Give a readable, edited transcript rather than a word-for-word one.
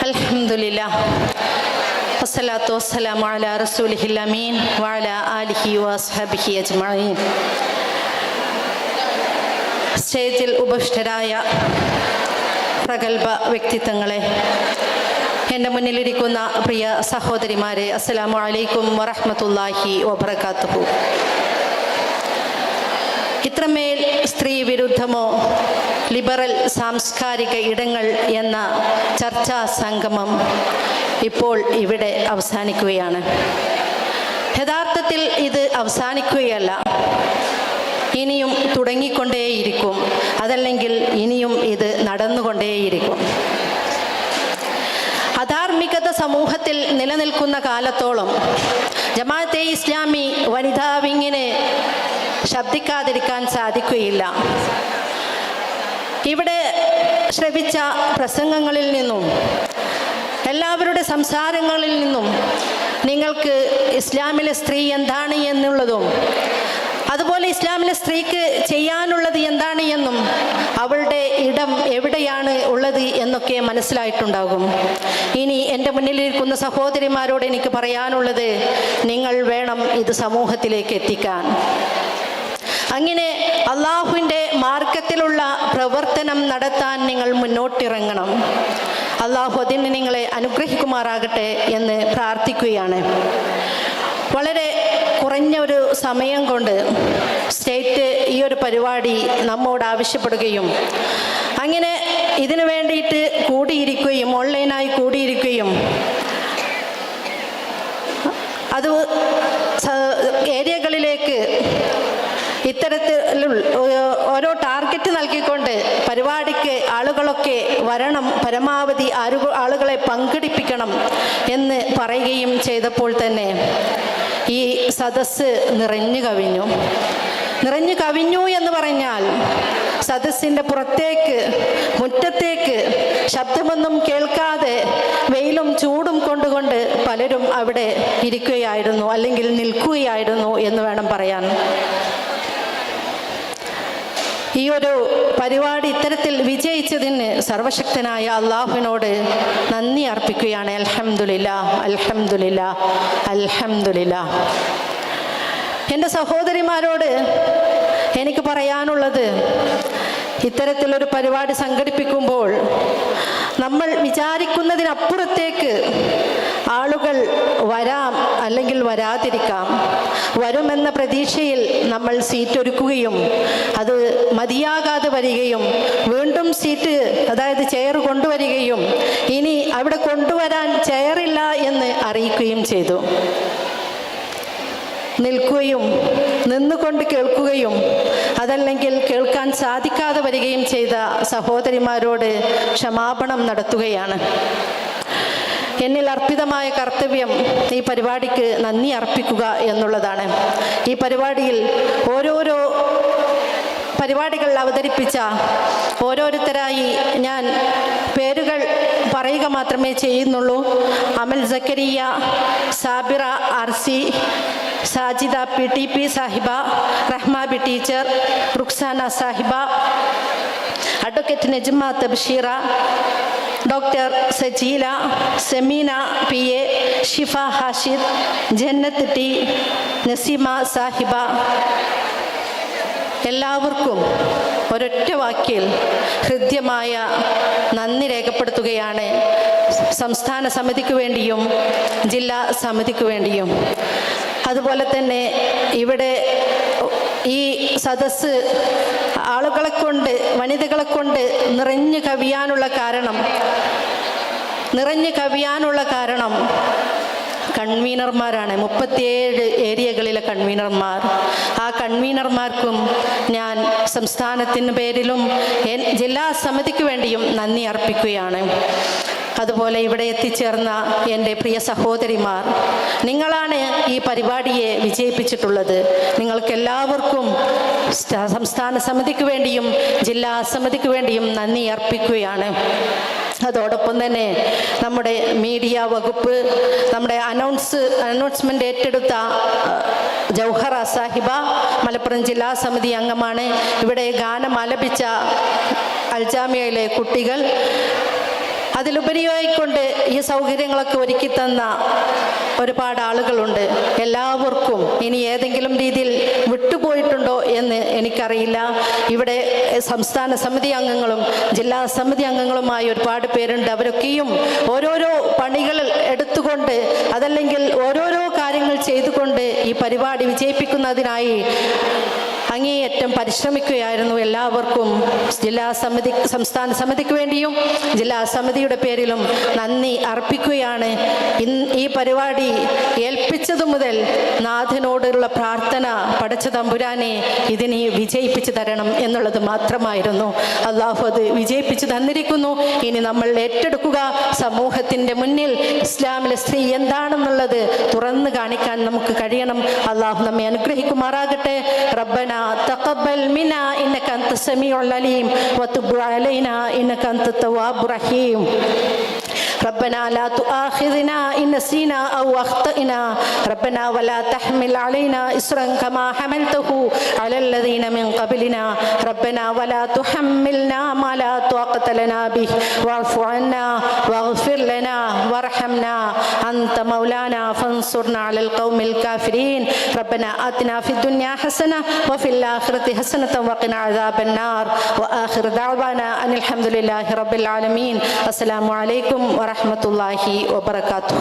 അൽഹംദുലില്ലാ വസ്സലാത്തു വസ്സലാമു അലാ റസൂലിഹിൽ അമീൻ വഅലാ ആലിഹി വഅസ്ഹബിഹി അജ്മഈൻ. സ്റ്റേജിൽ ഉപവിഷ്ടരായ പ്രഗത്ഭ വ്യക്തിത്വങ്ങളെ, എൻ്റെ മുന്നിലിരിക്കുന്ന പ്രിയ സഹോദരിമാരെ, അസ്സലാമു അലൈക്കും വറഹ്മത്തുള്ളാഹി വബറകാതുഹു. ഇത്രമേൽ സ്ത്രീ വിരുദ്ധമോ ലിബറൽ സാംസ്കാരിക ഇടങ്ങൾ എന്ന ചർച്ചാ സംഗമം ഇപ്പോൾ ഇവിടെ അവസാനിക്കുകയാണ്. യഥാർത്ഥത്തിൽ ഇത് അവസാനിക്കുകയല്ല, ഇനിയും തുടങ്ങിക്കൊണ്ടേയിരിക്കും, അതല്ലെങ്കിൽ ഇനിയും ഇത് നടന്നുകൊണ്ടേയിരിക്കും. അധാർമികത സമൂഹത്തിൽ നിലനിൽക്കുന്ന കാലത്തോളം ജമാഅത്തെ ഇസ്ലാമി വനിതാ വിങ്ങിന് ശബ്ദിക്കാതിരിക്കാൻ സാധിക്കുകയില്ല. ഇവിടെ ശ്രവിച്ച പ്രസംഗങ്ങളിൽ നിന്നും എല്ലാവരുടെ സംസാരങ്ങളിൽ നിന്നും നിങ്ങൾക്ക് ഇസ്ലാമിലെ സ്ത്രീ എന്താണ് എന്നുള്ളതും അതുപോലെ ഇസ്ലാമിലെ സ്ത്രീക്ക് ചെയ്യാനുള്ളത് എന്താണ് എന്നും അവളുടെ ഇടം എവിടെയാണ് ഉള്ളത് എന്നൊക്കെ മനസ്സിലായിട്ടുണ്ടാകും. ഇനി എൻ്റെ മുന്നിലിരിക്കുന്ന സഹോദരിമാരോട് എനിക്ക് പറയാനുള്ളത്, നിങ്ങൾ വേണം ഇത് സമൂഹത്തിലേക്ക് എത്തിക്കാൻ. അങ്ങനെ അള്ളാഹുവിൻ്റെ മാർഗത്തിലുള്ള പ്രവർത്തനം നടത്താൻ നിങ്ങൾ മുന്നോട്ടിറങ്ങണം. അള്ളാഹു അതിന് നിങ്ങളെ അനുഗ്രഹിക്കുമാറാകട്ടെ എന്ന് പ്രാർത്ഥിക്കുകയാണ്. വളരെ കുറഞ്ഞ ഒരു സമയം കൊണ്ട് സ്റ്റേറ്റ് ഈ ഒരു പരിപാടി നമ്മോട് ആവശ്യപ്പെടുകയും അങ്ങനെ ഇതിനു വേണ്ടിയിട്ട് കൂടിയിരിക്കുകയും ഓൺലൈനായി കൂടിയിരിക്കുകയും അത് ഏരിയകളിലേക്ക് ഇത്തരത്തിലുള്ള ഓരോ ടാർഗറ്റ് നൽകിക്കൊണ്ട് പരിപാടിക്ക് ആളുകളൊക്കെ വരണം, പരമാവധി ആളുകളെ പങ്കെടുപ്പിക്കണം എന്ന് പറയുകയും ചെയ്തപ്പോൾ തന്നെ ഈ സദസ്സ് നിറഞ്ഞു കവിഞ്ഞു എന്ന് പറഞ്ഞാൽ സദസ്സിൻ്റെ പുറത്തേക്ക് മുറ്റത്തേക്ക് ശബ്ദമൊന്നും കേൾക്കാതെ വെയിലും ചൂടും കൊണ്ടുകൊണ്ട് പലരും അവിടെ ഇരിക്കുകയായിരുന്നു, അല്ലെങ്കിൽ നിൽക്കുകയായിരുന്നു എന്ന് വേണം പറയാൻ. ഈ ഒരു പരിപാടി ഇത്തരത്തിൽ വിജയിച്ചതിന് സർവശക്തനായ അള്ളാഹുവിനോട് നന്ദി അർപ്പിക്കുകയാണ്. അൽഹംദുലില്ലാ, അൽഹംദുലില്ലാ, അൽഹംദുലില്ലാ. എൻ്റെ സഹോദരിമാരോട് എനിക്ക് പറയാനുള്ളത്, ഇത്തരത്തിലൊരു പരിപാടി സംഘടിപ്പിക്കുമ്പോൾ നമ്മൾ വിചാരിക്കുന്നതിനപ്പുറത്തേക്ക് ആളുകൾ വരാം, അല്ലെങ്കിൽ വരാതിരിക്കാം. വരുമെന്ന പ്രതീക്ഷയിൽ നമ്മൾ സീറ്റ് ഒരുക്കുകയും അത് മതിയാകാതെ വരികയും വീണ്ടും സീറ്റ്, അതായത് ചെയർ കൊണ്ടുവരികയും ഇനി അവിടെ കൊണ്ടുവരാൻ ചെയറില്ല എന്ന് അറിയിക്കുകയും ചെയ്തു. നിൽക്കുകയും നിന്നുകൊണ്ട് കേൾക്കുകയും അതല്ലെങ്കിൽ കേൾക്കാൻ സാധിക്കാതെ വരികയും ചെയ്ത സഹോദരിമാരോട് ക്ഷമാപണം നടത്തുകയാണ്. എന്നിൽ അർപ്പിതമായ കർത്തവ്യം ഈ പരിപാടിക്ക് നന്ദി അർപ്പിക്കുക എന്നുള്ളതാണ്. ഈ പരിപാടിയിൽ ഓരോരോ പരിപാടികൾ അവതരിപ്പിച്ച ഓരോരുത്തരായി ഞാൻ പേരുകൾ പറയുക മാത്രമേ ചെയ്യുന്നുള്ളൂ. അമൽ സക്കരിയ, Sabira RC, Sajida PTP Sahiba, Rahma B teacher, Ruksana Sahiba, advocate Najma Tabsheera, doctor Sajeela, Semeena PA, Shifa Hashid, Jannath T, Naseema Sahiba, എല്ലാവർക്കും ഒരൊറ്റ വാക്കിൽ ഹൃദ്യമായ നന്ദി രേഖപ്പെടുത്തുകയാണ്. സംസ്ഥാന സമിതിക്ക് വേണ്ടിയും ജില്ലാ സമിതിക്ക് വേണ്ടിയും. അതുപോലെ തന്നെ ഇവിടെ ഈ സദസ്സ് ആളുകളെ കൊണ്ട്, വനിതകളെ കൊണ്ട് നിറഞ്ഞു കവിയാനുള്ള കാരണം കൺവീനർമാരാണ്. 37 ഏരിയകളിലെ കൺവീനർമാർ. ആ കൺവീനർമാർക്കും ഞാൻ സംസ്ഥാനത്തിൻ്റെ പേരിലും ജില്ലാ സമിതിക്ക് വേണ്ടിയും നന്ദി അർപ്പിക്കുകയാണ്. അതുപോലെ ഇവിടെ എത്തിച്ചേർന്ന എൻ്റെ പ്രിയ സഹോദരിമാർ, നിങ്ങളാണ് ഈ പരിപാടിയെ വിജയിപ്പിച്ചിട്ടുള്ളത്. നിങ്ങൾക്കെല്ലാവർക്കും സംസ്ഥാന സമിതിക്ക് വേണ്ടിയും ജില്ലാ സമിതിക്ക് വേണ്ടിയും നന്ദി അർപ്പിക്കുകയാണ്. അതോടൊപ്പം തന്നെ നമ്മുടെ മീഡിയ വകുപ്പ്, നമ്മുടെ അനൗൺസ്മെൻ്റ് ഏറ്റെടുത്ത ജൗഹറ സാഹിബ മലപ്പുറം ജില്ലാ സമിതി അംഗമാണ്. ഇവിടെ ഗാനം ആലപിച്ച അൽജാമിയയിലെ കുട്ടികൾ, അതിലുപരിയായിക്കൊണ്ട് ഈ സൗകര്യങ്ങളൊക്കെ ഒരുക്കി തന്ന ഒരുപാട് ആളുകളുണ്ട്. എല്ലാവർക്കും ഇനി ഏതെങ്കിലും രീതിയിൽ വിട്ടുപോയിട്ടുണ്ടോ എന്ന് എനിക്കറിയില്ല. ഇവിടെ സംസ്ഥാന സമിതി അംഗങ്ങളും ജില്ലാ സമിതി അംഗങ്ങളുമായി ഒരുപാട് പേരുണ്ട്. അവരൊക്കെയും ഓരോരോ പണികൾ എടുത്തുകൊണ്ട് അതല്ലെങ്കിൽ ഓരോരോ കാര്യങ്ങൾ ചെയ്തുകൊണ്ട് ഈ പരിപാടി വിജയിപ്പിക്കുന്നതിനായി അങ്ങേയറ്റം പരിശ്രമിക്കുകയായിരുന്നു. എല്ലാവർക്കും സംസ്ഥാന സമിതിക്ക് വേണ്ടിയും ജില്ലാ സമിതിയുടെ പേരിലും നന്ദി അർപ്പിക്കുകയാണ്. ഈ പരിപാടി ഏൽപ്പിച്ചതു മുതൽ നാഥനോടുള്ള പ്രാർത്ഥന, പടച്ച തമ്പുരാനെ ഇതിനെ വിജയിപ്പിച്ചു തരണം എന്നുള്ളത് മാത്രമായിരുന്നു. അള്ളാഹു അത് വിജയിപ്പിച്ചു തന്നിരിക്കുന്നു. ഇനി നമ്മൾ ഏറ്റെടുക്കുക, സമൂഹത്തിൻ്റെ മുന്നിൽ ഇസ്ലാമിലെ സ്ത്രീ എന്താണെന്നുള്ളത് തുറന്നു കാണിക്കാൻ നമുക്ക് കഴിയണം. അള്ളാഹു നമ്മെ അനുഗ്രഹിക്കുമാറാകട്ടെ. റബ്ബന തഖബ്ബൽ മിന്നാ ഇന്നക അൻത സമീഉൽ അലീം വതുബ് അലൈനാ ഇന്നക അൻത തവ്വാബുർ റഹീം. ربنا لا تؤاخذنا إن نسينا أو أخطأنا ربنا ولا تحمل علينا إصرا كما حملته على الذين من قبلنا ربنا ولا تحملنا ما لا طاقة لنا به واعف عنا واغفر لنا وارحمنا أنت مولانا فانصرنا على القوم الكافرين ربنا آتنا في الدنيا حسنة وفي الآخرة حسنة وقنا عذاب النار وآخر دعوانا أن الحمد لله رب العالمين. السلام عليكم ورحمة الله وبركاته.